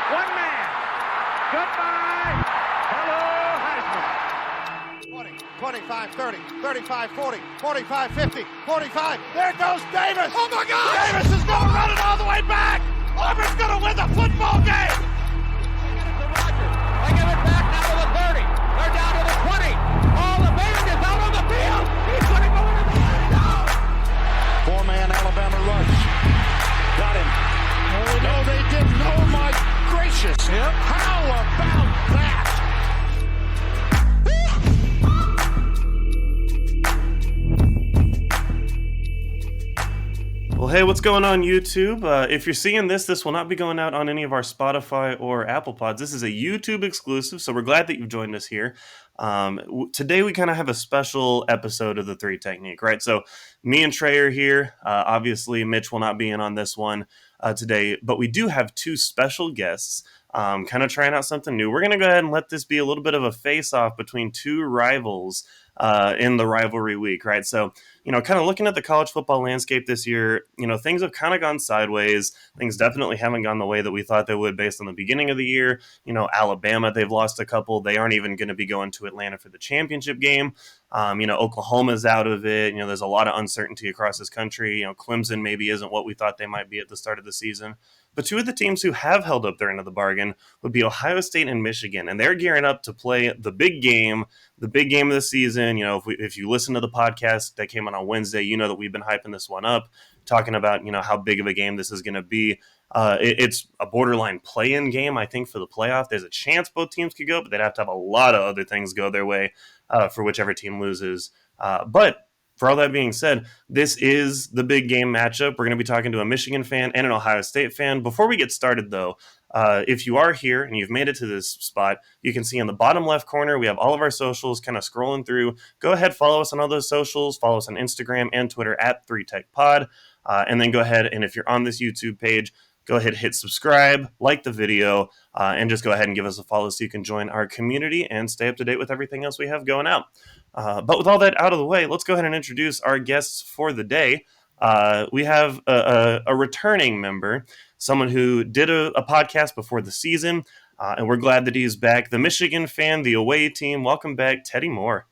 One man. Goodbye. Hello, Heisman. 20, 25, 30, 35, 40, 45, 50, 45. There goes Davis. Oh, my God. Davis is going to run it all the way back. Auburn's going to win the football game. They give it back now to the 30. They're down to the 20. All the band is out on the field. He's going to go into the end zone. Four-man Alabama rush. Got him. Oh, no, they didn't. Oh, my gracious. Yep. How about that? Well, hey, what's going on, YouTube? If you're seeing this will not be going out on any of our Spotify or Apple Pods. This is a YouTube exclusive, so we're glad that you've joined us here. Today, we kind of have a special episode of the Three Technique, right? So, me and Trey are here. Obviously, Mitch will not be in on this one today, but we do have two special guests. Kind of trying out something new. We're going to go ahead and let this be a little bit of a face-off between two rivals in the rivalry week, right? So, kind of looking at the college football landscape this year, things have kind of gone sideways. Things definitely haven't gone the way that we thought they would based on the beginning of the year. Alabama, they've lost a couple. They aren't even going to be going to Atlanta for the championship game. Oklahoma's out of it. There's a lot of uncertainty across this country. Clemson maybe isn't what we thought they might be at the start of the season. But two of the teams who have held up their end of the bargain would be Ohio State and Michigan, and they're gearing up to play the big game of the season. If you listen to the podcast that came out on Wednesday, you know that we've been hyping this one up, talking about how big of a game this is going to be. It's a borderline play-in game, I think, for the playoff. There's a chance both teams could go, but they'd have to have a lot of other things go their way for whichever team loses. But for all that being said, this is the big game matchup. We're going to be talking to a Michigan fan and an Ohio State fan. Before we get started, though, if you are here and you've made it to this spot, you can see in the bottom left corner, we have all of our socials kind of scrolling through. Go ahead, follow us on all those socials. Follow us on Instagram and Twitter at 3TechPod. And then go ahead, and if you're on this YouTube page, go ahead, hit subscribe, like the video, and just go ahead and give us a follow so you can join our community and stay up to date with everything else we have going out. But with all that out of the way, let's go ahead and introduce our guests for the day. We have a returning member, someone who did a podcast before the season, and we're glad that he's back. The Michigan fan, the away team. Welcome back, Teddy Moore.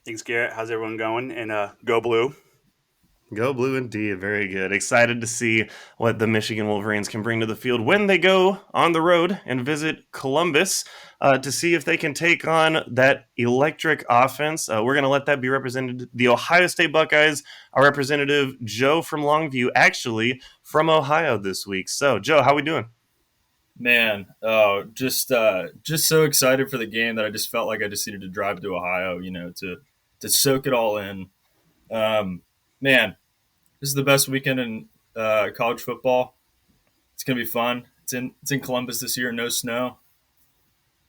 Thanks, Garrett. How's everyone going? And go blue. Go blue indeed. Very good. Excited to see what the Michigan Wolverines can bring to the field when they go on the road and visit Columbus to see if they can take on that electric offense. We're going to let that be represented. The Ohio State Buckeyes, our representative, Joe from Longview, actually from Ohio this week. So, Joe, how we doing? Man, just so excited for the game that I just felt like I just needed to drive to Ohio, to soak it all in. Man, this is the best weekend in college football. It's gonna be fun. It's in Columbus this year. No snow.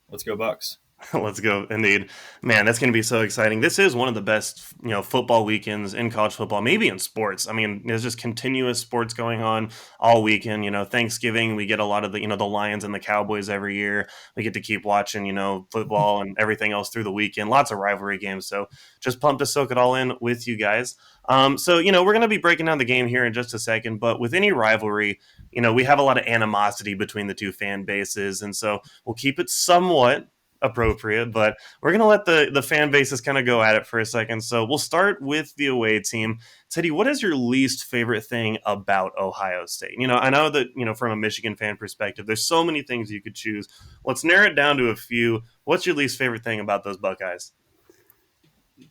Let's go Bucks. Let's go, indeed. Man, that's going to be so exciting. This is one of the best, football weekends in college football, maybe in sports. I mean, there's just continuous sports going on all weekend. Thanksgiving, we get a lot of the, the Lions and the Cowboys every year. We get to keep watching, football and everything else through the weekend. Lots of rivalry games. So just pumped to soak it all in with you guys. So, we're going to be breaking down the game here in just a second, but with any rivalry, we have a lot of animosity between the two fan bases. And so we'll keep it somewhat appropriate, but we're going to let the fan bases kind of go at it for a second. So we'll start with the away team. Teddy, what is your least favorite thing about Ohio State? I know that, from a Michigan fan perspective, there's so many things you could choose. Let's narrow it down to a few. What's your least favorite thing about those Buckeyes?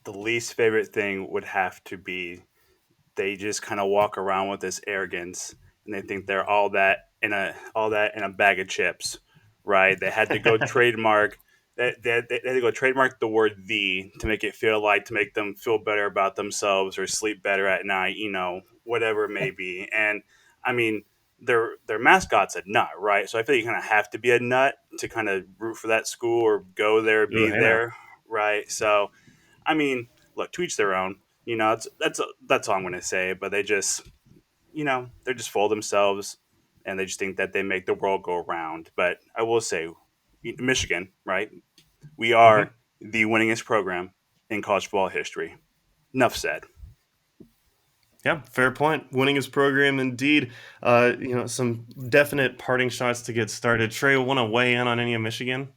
The least favorite thing would have to be they just kind of walk around with this arrogance, and they think they're all that in a bag of chips, right? They had to go trademark. They had to go trademark the word "the" to make them feel better about themselves or sleep better at night, whatever it may be. And I mean, their mascot's a nut, right? So I feel you kind of have to be a nut to kind of root for that school or go there, be there, right? So, I mean, look, to each their own. That's all I'm going to say. But they just, they're just full of themselves, and they just think that they make the world go round. But I will say, Michigan, right? We are the winningest program in college football history. Enough said. Yeah, fair point. Winning his program indeed. Some definite parting shots to get started. Trey, want to weigh in on any of Michigan?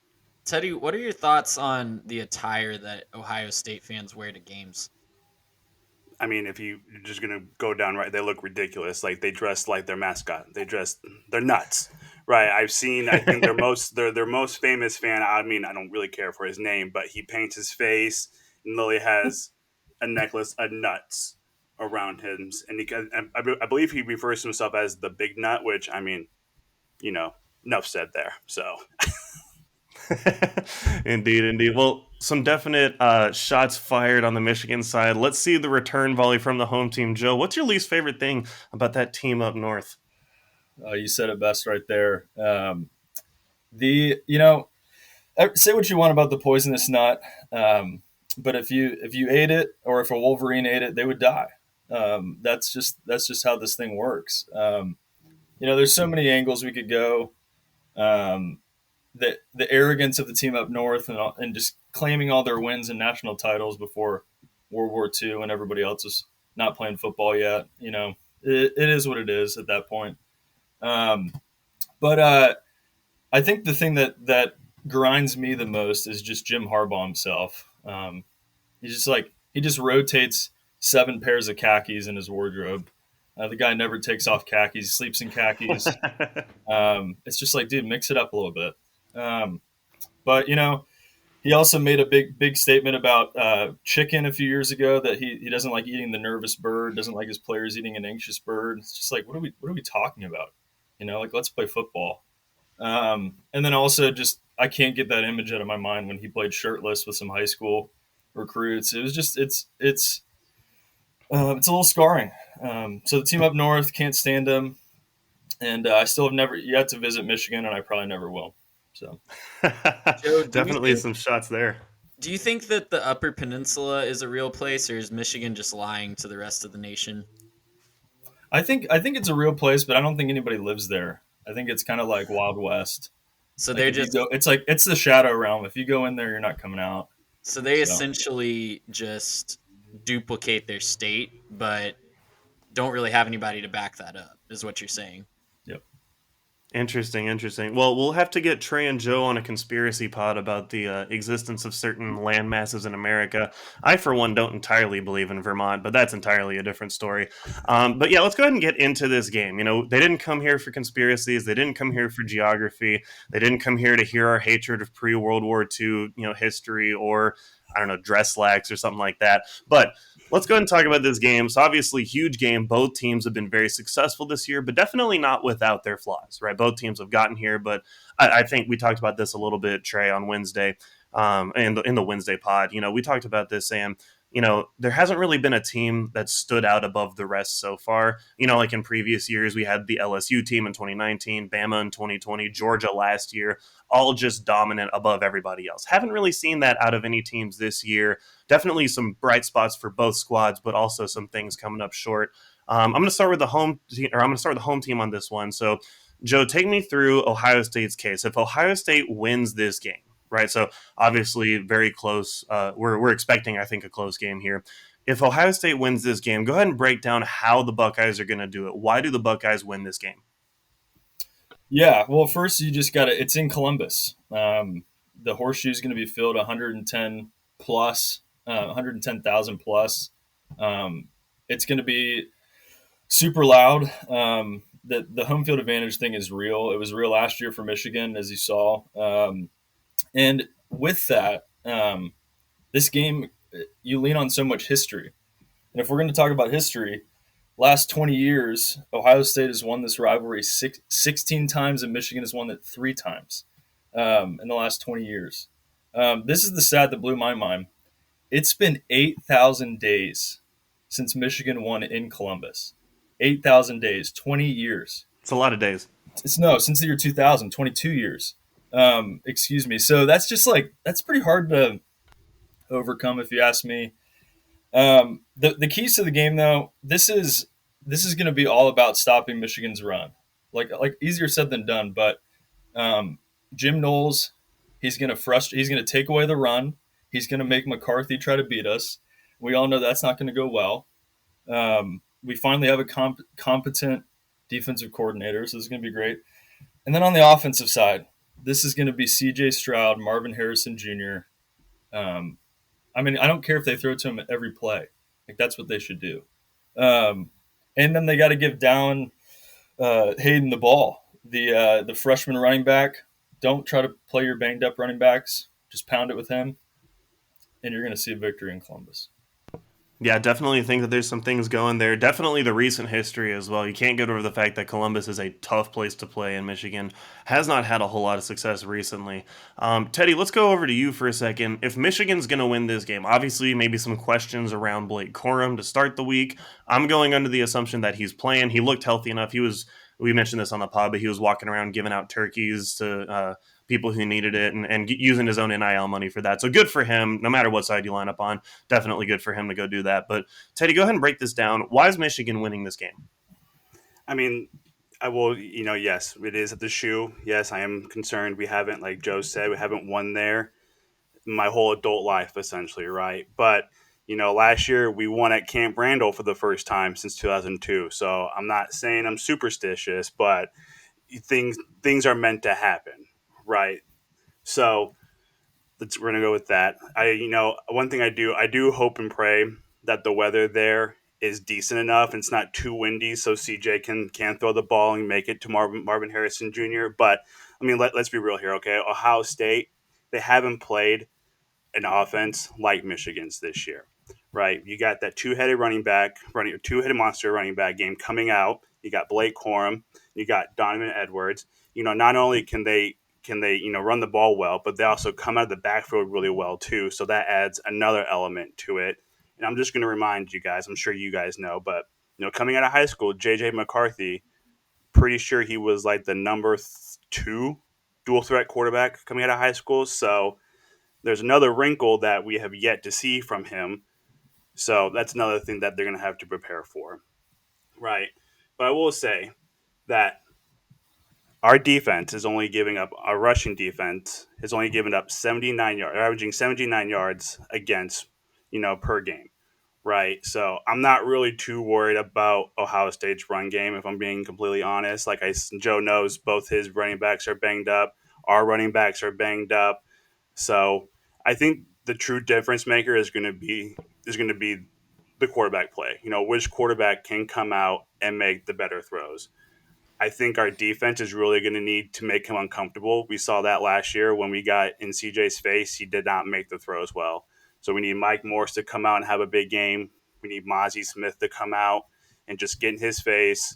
Teddy, what are your thoughts on the attire that Ohio State fans wear to games? I mean, if you're just gonna go down right, they look ridiculous. Like they dress like their mascot. They're nuts, right? I've seen. I think their most famous fan. I mean, I don't really care for his name, but he paints his face and literally has a necklace of nuts around him, and I believe he refers to himself as the Big Nut, which I mean, enough said there. So Indeed, indeed. Well, some definite shots fired on the Michigan side. Let's see the return volley from the home team. Joe, what's your least favorite thing about that team up north? You said it best right there. Say what you want about the poisonous nut, but if you ate it, or if a Wolverine ate it, they would die. That's just how this thing works. There's so many angles we could go. Um, the arrogance of the team up north, and just claiming all their wins and national titles before World War II, when everybody else is not playing football yet. It is what it is at that point. But I think the thing that grinds me the most is just Jim Harbaugh himself. He just rotates 7 pairs of khakis in his wardrobe. The guy never takes off khakis, sleeps in khakis. It's just like, dude, mix it up a little bit. But he also made a big statement about chicken a few years ago, that he doesn't like eating the nervous bird, doesn't like his players eating an anxious bird. It's just like, what are we talking about? Like, let's play football. And then also, just I can't get that image out of my mind when he played shirtless with some high school recruits. It was just it's a little scarring. So the team up north can't stand him, and I still have never yet to visit Michigan, and I probably never will. So Joe, Definitely some shots there. do you think that the Upper Peninsula is a real place, or is Michigan just lying to the rest of the nation? I think it's a real place, but I don't think anybody lives there. I think it's kind of like Wild West. So Like they're if you just go, it's the shadow realm. If you go in there, you're not coming out. so they So essentially just duplicate their state, but don't really have anybody to back that up, is what you're saying. yep. Interesting, interesting. Well, we'll have to get Trey and Joe on a conspiracy pod about the existence of certain land masses in America. I, for one, don't entirely believe in Vermont, but that's entirely a different story. But yeah, let's go ahead and get into this game. They didn't come here for conspiracies. They didn't come here for geography. They didn't come here to hear our hatred of pre-World War II, history, or I don't know, dress slacks or something like that. But let's go ahead and talk about this game. So obviously, huge game. Both teams have been very successful this year, but definitely not without their flaws, right? Both teams have gotten here, but I think we talked about this a little bit, Trey, on Wednesday, in the Wednesday pod. We talked about this, Sam. There hasn't really been a team that stood out above the rest so far. Like in previous years, we had the LSU team in 2019, Bama in 2020, Georgia last year, all just dominant above everybody else. Haven't really seen that out of any teams this year. Definitely some bright spots for both squads, but also some things coming up short. I'm going to start with the home team, or I'm going to start with the home team on this one. So, Joe, take me through Ohio State's case. If Ohio State wins this game, right? So obviously very close. We're expecting, I think, a close game here. If Ohio State wins this game, go ahead and break down how the Buckeyes are going to do it. Why do the Buckeyes win this game? Yeah. Well, first you just got to. It's in Columbus. The horseshoe is going to be filled 110 plus, 110,000 plus. It's going to be super loud. The home field advantage thing is real. It was real last year for Michigan, as you saw. And with that, this game, you lean on so much history. And if we're going to talk about history, last 20 years, Ohio State has won this rivalry 16 times, and Michigan has won it 3 times in the last 20 years. This is the stat that blew my mind. It's been 8,000 days since Michigan won in Columbus. 8,000 days, 20 years. It's a lot of days. Since the year 2000, 22 years. Excuse me. So that's pretty hard to overcome, if you ask me. The keys to the game, though, this is going to be all about stopping Michigan's run. Like easier said than done, but Jim Knowles, he's going to take away the run. He's going to make McCarthy try to beat us. We all know that's not going to go well. we finally have a competent defensive coordinator, so this is going to be great. And then on the offensive side, this is going to be C.J. Stroud, Marvin Harrison Jr. I mean, I don't care if they throw to him at every play. Like, that's what they should do. And then they got to give down Hayden the ball, the freshman running back. Don't try to play your banged up running backs. Just pound it with him, and you're going to see a victory in Columbus. Yeah, definitely think that there's some things going there. Definitely the recent history as well. You can't get over the fact that Columbus is a tough place to play, and Michigan has not had a whole lot of success recently. Teddy, let's go over to you for a second. If Michigan's going to win this game, obviously maybe some questions around Blake Corum to start the week. I'm going under the assumption that he's playing. He looked healthy enough. We mentioned this on the pod, but he was walking around giving out turkeys to people who needed it and using his own NIL money for that. So good for him, no matter what side you line up on. Definitely good for him to go do that. But Teddy, go ahead and break this down. Why is Michigan winning this game? I mean, I will, yes, it is at the shoe. Yes, I am concerned. We haven't, like Joe said, we haven't won there my whole adult life, essentially, right? But, last year we won at Camp Randall for the first time since 2002. So I'm not saying I'm superstitious, but things are meant to happen, right? So we're gonna go with that. One thing I do hope and pray that the weather there is decent enough and it's not too windy, so CJ can throw the ball and make it to Marvin Harrison Jr. But I mean, let's be real here, okay? Ohio State, they haven't played an offense like Michigan's this year, right? You got that two-headed monster running back game coming out. You got Blake Corum, you got Donovan Edwards. Not only can they run the ball well, but they also come out of the backfield really well too. So that adds another element to it. And I'm just going to remind you guys, I'm sure you guys know, but coming out of high school, JJ McCarthy, pretty sure he was like the number 2 dual threat quarterback coming out of high school. So there's another wrinkle that we have yet to see from him. So that's another thing that they're going to have to prepare for. Right. But I will say that our defense is only giving up, our rushing defense is only giving up 79 yards, averaging 79 yards against, per game. Right. So I'm not really too worried about Ohio State's run game, if I'm being completely honest. Like Joe knows, both his running backs are banged up. Our running backs are banged up. So I think the true difference maker is going to be the quarterback play. Which quarterback can come out and make the better throws. I think our defense is really going to need to make him uncomfortable. We saw that last year when we got in CJ's face. He did not make the throws well. So we need Mike Morse to come out and have a big game. We need Mozzie Smith to come out and just get in his face.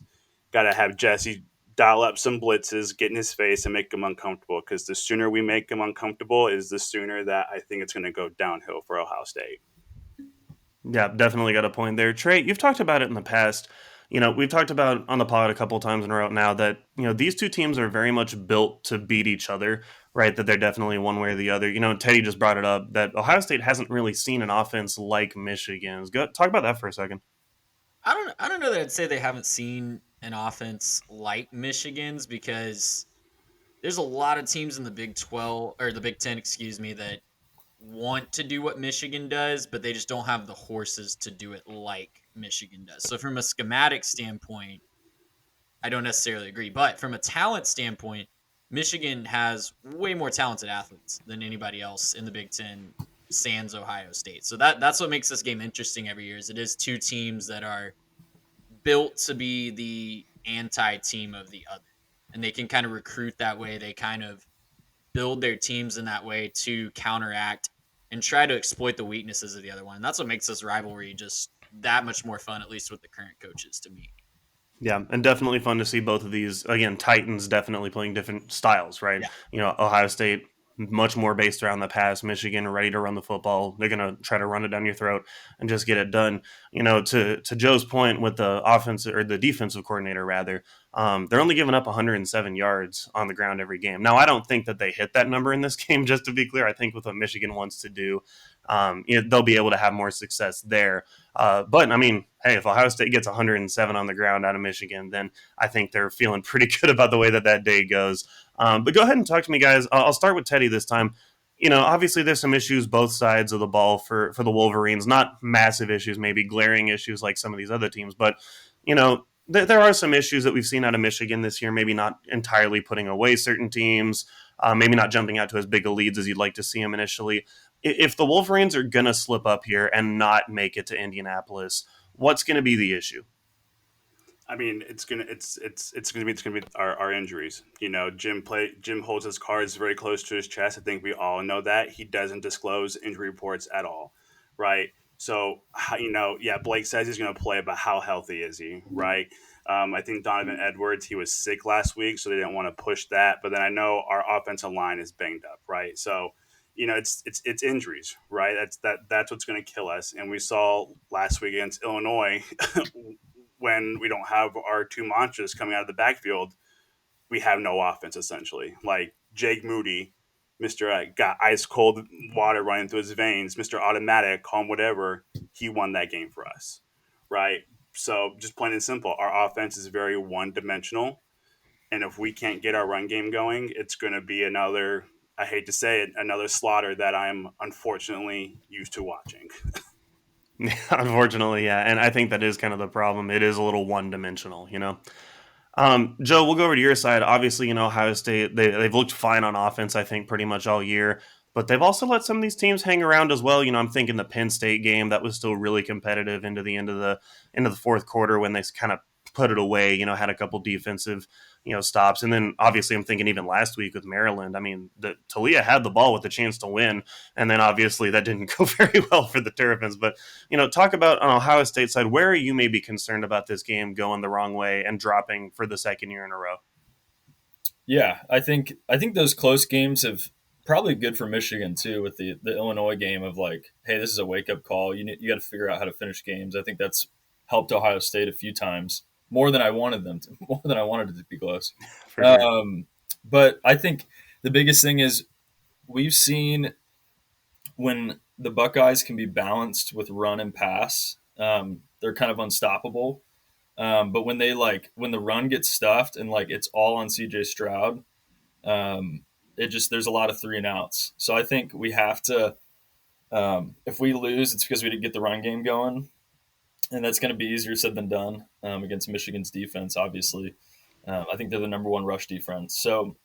Got to have Jesse dial up some blitzes, get in his face, and make him uncomfortable. Because the sooner we make him uncomfortable is the sooner that I think it's going to go downhill for Ohio State. Yeah, definitely got a point there. Trey, you've talked about it in the past. We've talked about on the pod a couple of times in a row now that, these two teams are very much built to beat each other, right? That they're definitely one way or the other. Teddy just brought it up that Ohio State hasn't really seen an offense like Michigan's. Go talk about that for a second. I don't know that I'd say they haven't seen an offense like Michigan's, because there's a lot of teams in the Big 12 or the Big 10, that want to do what Michigan does, but they just don't have the horses to do it like Michigan does. So from a schematic standpoint, I don't necessarily agree. But from a talent standpoint, Michigan has way more talented athletes than anybody else in the Big Ten, sans Ohio State. So that's what makes this game interesting every year. Is it is two teams that are built to be the anti-team of the other, and they can kind of recruit that way. They kind of build their teams in that way to counteract and try to exploit the weaknesses of the other one. And that's what makes this rivalry just that much more fun, at least with the current coaches, to me. Yeah, and definitely fun to see both of these. Again, Titans definitely playing different styles, right? Yeah. Ohio State much more based around the pass. Michigan ready to run the football. They're going to try to run it down your throat and just get it done. To Joe's point with the offensive or the defensive coordinator, rather, they're only giving up 107 yards on the ground every game. Now, I don't think that they hit that number in this game, just to be clear. I think with what Michigan wants to do, they'll be able to have more success there. But, I mean, hey, if Ohio State gets 107 on the ground out of Michigan, then I think they're feeling pretty good about the way that day goes. But go ahead and talk to me, guys. I'll start with Teddy this time. Obviously there's some issues both sides of the ball for the Wolverines. Not massive issues, maybe glaring issues like some of these other teams, but there are some issues that we've seen out of Michigan this year. Maybe not entirely putting away certain teams, maybe not jumping out to as big a leads as you'd like to see them initially. If the Wolverines are gonna slip up here and not make it to Indianapolis, what's going to be the issue? I mean, it's gonna be our injuries. Jim holds his cards very close to his chest. I think we all know that he doesn't disclose injury reports at all, right? So yeah, Blake says he's gonna play, but how healthy is he, right? I think Donovan Edwards, he was sick last week, so they didn't want to push that. But then I know our offensive line is banged up, right? So it's injuries, right? That's what's going to kill us. And we saw last week against Illinois when we don't have our two monsters coming out of the backfield, we have no offense essentially. Like Jake Moody, Mister got ice cold water running through his veins, Mister Automatic, call him whatever. He won that game for us, right? So just plain and simple, our offense is very one dimensional, and if we can't get our run game going, it's going to be another. I hate to say it, another slaughter that I'm unfortunately used to watching. Unfortunately, yeah, and I think that is kind of the problem. It is a little one-dimensional. Joe, we'll go over to your side. Obviously, Ohio State, they've looked fine on offense, I think, pretty much all year. But they've also let some of these teams hang around as well. I'm thinking the Penn State game, that was still really competitive into the end of the fourth quarter when they kind of put it away, had a couple defensive, stops. And then obviously I'm thinking even last week with Maryland, I mean, the Talia had the ball with the chance to win. And then obviously that didn't go very well for the Terrapins. But, talk about on Ohio State side, where are you maybe concerned about this game going the wrong way and dropping for the second year in a row? Yeah, I think those close games have probably good for Michigan too, with the Illinois game of like, hey, this is a wake up call. You got to figure out how to finish games. I think that's helped Ohio State a few times more than I wanted them to, more than I wanted it to be close. For sure. But I think the biggest thing is we've seen when the Buckeyes can be balanced with run and pass, they're kind of unstoppable. But when the run gets stuffed and like it's all on CJ Stroud, there's a lot of 3-and-outs. So I think we have to, if we lose, it's because we didn't get the run game going, and that's going to be easier said than done against Michigan's defense. Obviously, I think they're the number one rush defense. So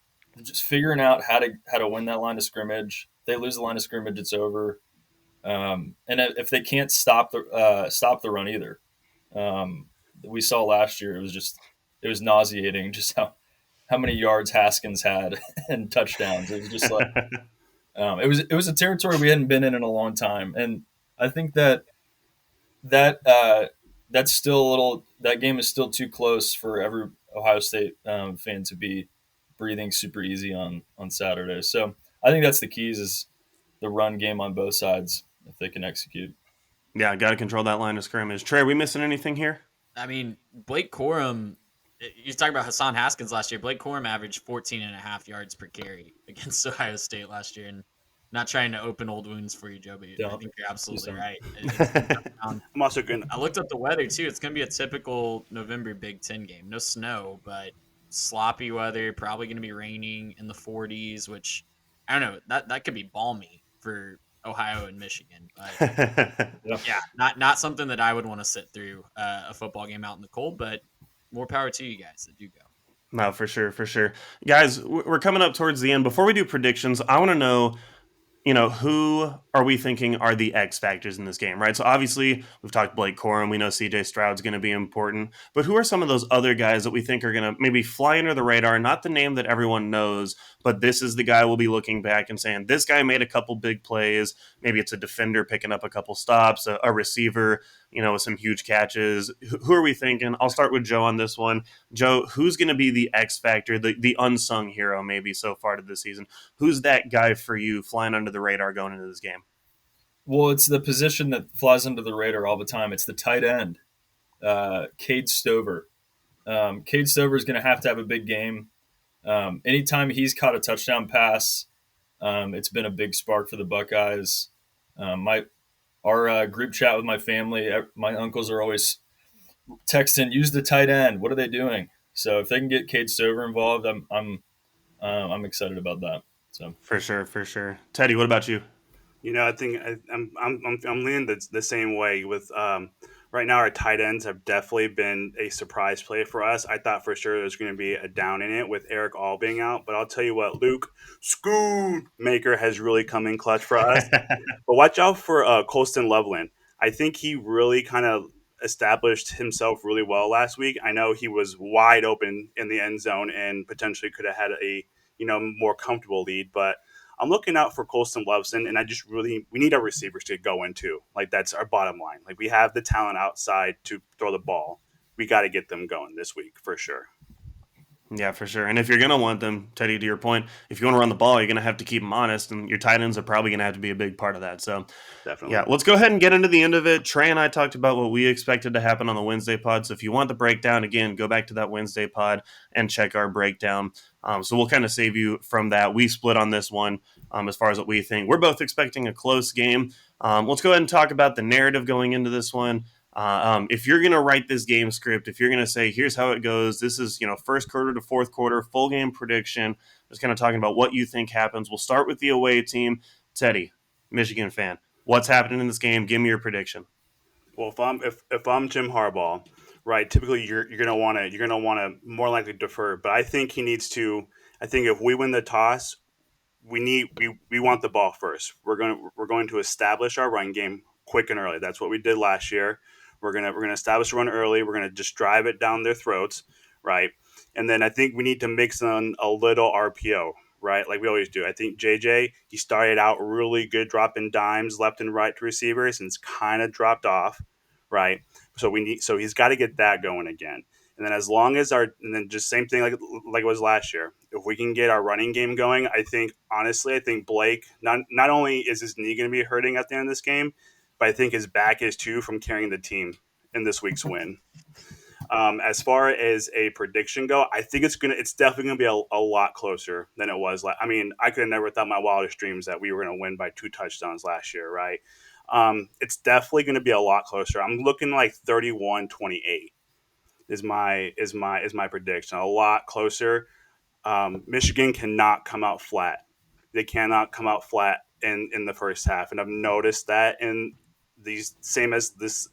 just figuring out how to win that line of scrimmage. If they lose the line of scrimmage, it's over. And if they can't stop the run either, we saw last year it was nauseating just how many yards Haskins had and touchdowns. It was just like it was a territory we hadn't been in a long time, and I think that's still a little. That game is still too close for every Ohio State fan to be breathing super easy on Saturday. So I think that's the keys is the run game on both sides if they can execute. Yeah, got to control that line of scrimmage. Trey, are we missing anything here? I mean, Blake Corum, you're talking about Hassan Haskins last year. Blake Corum averaged 14 and a half yards per carry against Ohio State last year. And not trying to open old wounds for you, Joe, but I think you're absolutely right. I'm also going I looked up the weather, too. It's going to be a typical November Big Ten game. No snow, but sloppy weather, probably going to be raining in the 40s, which, I don't know, that could be balmy for Ohio and Michigan. But yeah, not something that I would want to sit through a football game out in the cold, but more power to you guys that do go. No, for sure, for sure. Guys, we're coming up towards the end. Before we do predictions, I want to know, who are we thinking are the X factors in this game, right? So obviously we've talked Blake Corum. We know CJ Stroud's going to be important, but who are some of those other guys that we think are going to maybe fly under the radar? Not the name that everyone knows, but this is the guy we'll be looking back and saying, this guy made a couple big plays. Maybe it's a defender picking up a couple stops, a receiver, with some huge catches. Who are we thinking? I'll start with Joe on this one. Joe, who's going to be the X factor, the unsung hero maybe so far to this season? Who's that guy for you flying under the radar going into this game? Well, it's the position that flies under the radar all the time. It's the tight end, Cade Stover. Cade Stover is going to have a big game. Anytime he's caught a touchdown pass, it's been a big spark for the Buckeyes. Our group chat with my family, my uncles are always texting, "Use the tight end. What are they doing?" So if they can get Cade Stover involved, I'm excited about that. So For sure, for sure. Teddy, what about you? I think I'm leaning the same way with right now our tight ends have definitely been a surprise play for us. I thought for sure there's going to be a down in it with Eric All being out, but I'll tell you what, Luke Schoonmaker has really come in clutch for us. But watch out for Colston Loveland. I think he really kind of established himself really well last week. I know he was wide open in the end zone and potentially could have had a more comfortable lead, but I'm looking out for Colston Loveson, and we need our receivers to go into. Like, that's our bottom line. Like, we have the talent outside to throw the ball. We got to get them going this week for sure. Yeah, for sure. And if you're going to want them, Teddy, to your point, if you want to run the ball, you're going to have to keep them honest, and your tight ends are probably going to have to be a big part of that. So, Definitely. yeah, let's go ahead and get into the end of it. Trey and I talked about what we expected to happen on the Wednesday pod. So if you want the breakdown, again, go back to that Wednesday pod and check our breakdown. So we'll kind of save you from that. We split on this one as far as what we think. We're both expecting a close game. Let's go ahead and talk about the narrative going into this one. If you're going to write this game script, if you're going to say, here's how it goes, this is, first quarter to fourth quarter, full game prediction, just kind of talking about what you think happens. We'll start with the away team. Teddy, Michigan fan, what's happening in this game? Give me your prediction. Well, if I'm Jim Harbaugh, right, typically you're gonna want to more likely defer, but I think he needs to. I think if we win the toss, we want the ball first. We're going to establish our run game quick and early. That's what we did last year. We're gonna establish a run early. We're gonna just drive it down their throats, right? And then I think we need to mix in a little RPO, right? Like we always do. I think JJ, he started out really good dropping dimes left and right to receivers and it's kind of dropped off, right? So he's got to get that going again. And then and then just same thing like it was last year. If we can get our running game going, I think Blake not only is his knee going to be hurting at the end of this game, but I think his back is too from carrying the team in this week's win. As far as a prediction go, I think it's definitely gonna be a lot closer than it was. I could have never thought in my wildest dreams that we were gonna win by 2 touchdowns last year, right? It's definitely gonna be a lot closer. I'm looking like 31-28 is my prediction. A lot closer. Michigan cannot come out flat. They cannot come out flat in the first half, and I've noticed that in these same as this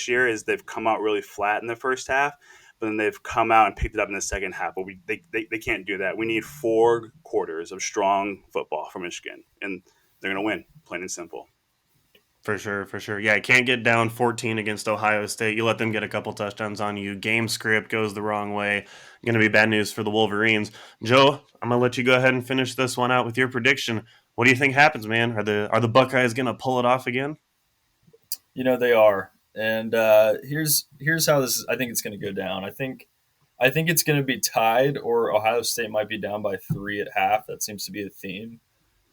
year is they've come out really flat in the first half, but then they've come out and picked it up in the second half. But they can't do that. We need 4 quarters of strong football from Michigan, and they're going to win, plain and simple. For sure, for sure. Yeah, you can't get down 14 against Ohio State. You let them get a couple touchdowns on you. Game script goes the wrong way. Going to be bad news for the Wolverines. Joe, I'm going to let you go ahead and finish this one out with your prediction. What do you think happens, man? Are the Buckeyes going to pull it off again? They are. And here's how this is, I think it's going to go down. I think it's going to be tied, or Ohio State might be down by 3 at half. That seems to be a theme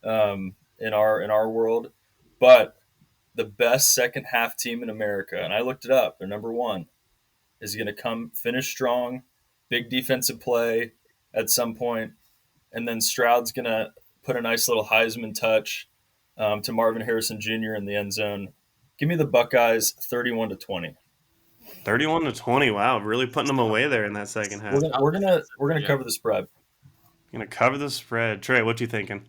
in our world. But the best second half team in America, and I looked it up, they're number 1, is going to come finish strong, big defensive play at some point, and then Stroud's going to put a nice little Heisman touch to Marvin Harrison Jr. in the end zone. Give me the Buckeyes 31-20. 31-20. Wow, really putting them away there in that second half. We're gonna cover the spread. Going to cover the spread. Trey, what you thinking?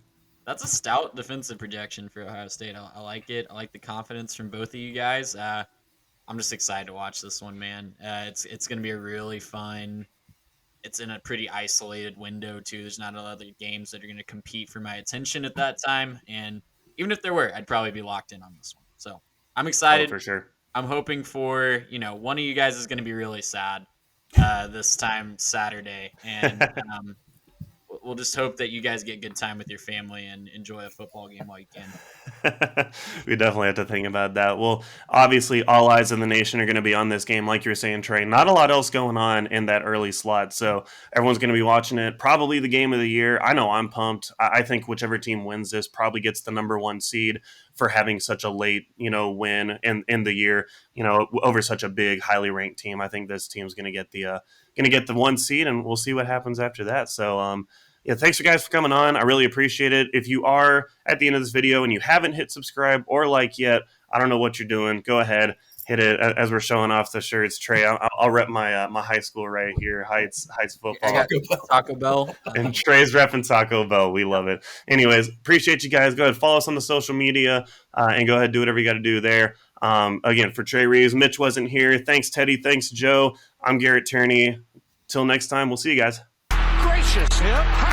That's a stout defensive projection for Ohio State. I like it. I like the confidence from both of you guys. I'm just excited to watch this one, man. It's going to be a really fun. It's in a pretty isolated window too. There's not a lot of other games that are going to compete for my attention at that time, and even if there were, I'd probably be locked in on this one. So I'm excited. Oh, for sure. I'm hoping for one of you guys is going to be really sad this time Saturday, and we'll just hope that you guys get good time with your family and enjoy a football game while you can. We definitely have to think about that. Well, obviously, all eyes in the nation are going to be on this game, like you were saying, Trey. Not a lot else going on in that early slot, so everyone's going to be watching it. Probably the game of the year. I know I'm pumped. I think whichever team wins this probably gets the number 1 seed for having such a late, win in the year, over such a big, highly ranked team. I think this team's going to get the 1 seed, and we'll see what happens after that. So, yeah, thanks you guys for coming on. I really appreciate it. If you are at the end of this video and you haven't hit subscribe or like yet, I don't know what you're doing. Go ahead, hit it as we're showing off the shirts. Trey, I'll rep my my high school right here, Heights football. I got Taco Bell. And Trey's repping Taco Bell. We love it. Anyways, appreciate you guys. Go ahead, follow us on the social media, and go ahead and do whatever you got to do there. Again, for Trey Reeves, Mitch wasn't here. Thanks, Teddy. Thanks, Joe. I'm Garrett Turney. Till next time, we'll see you guys. Gracious him.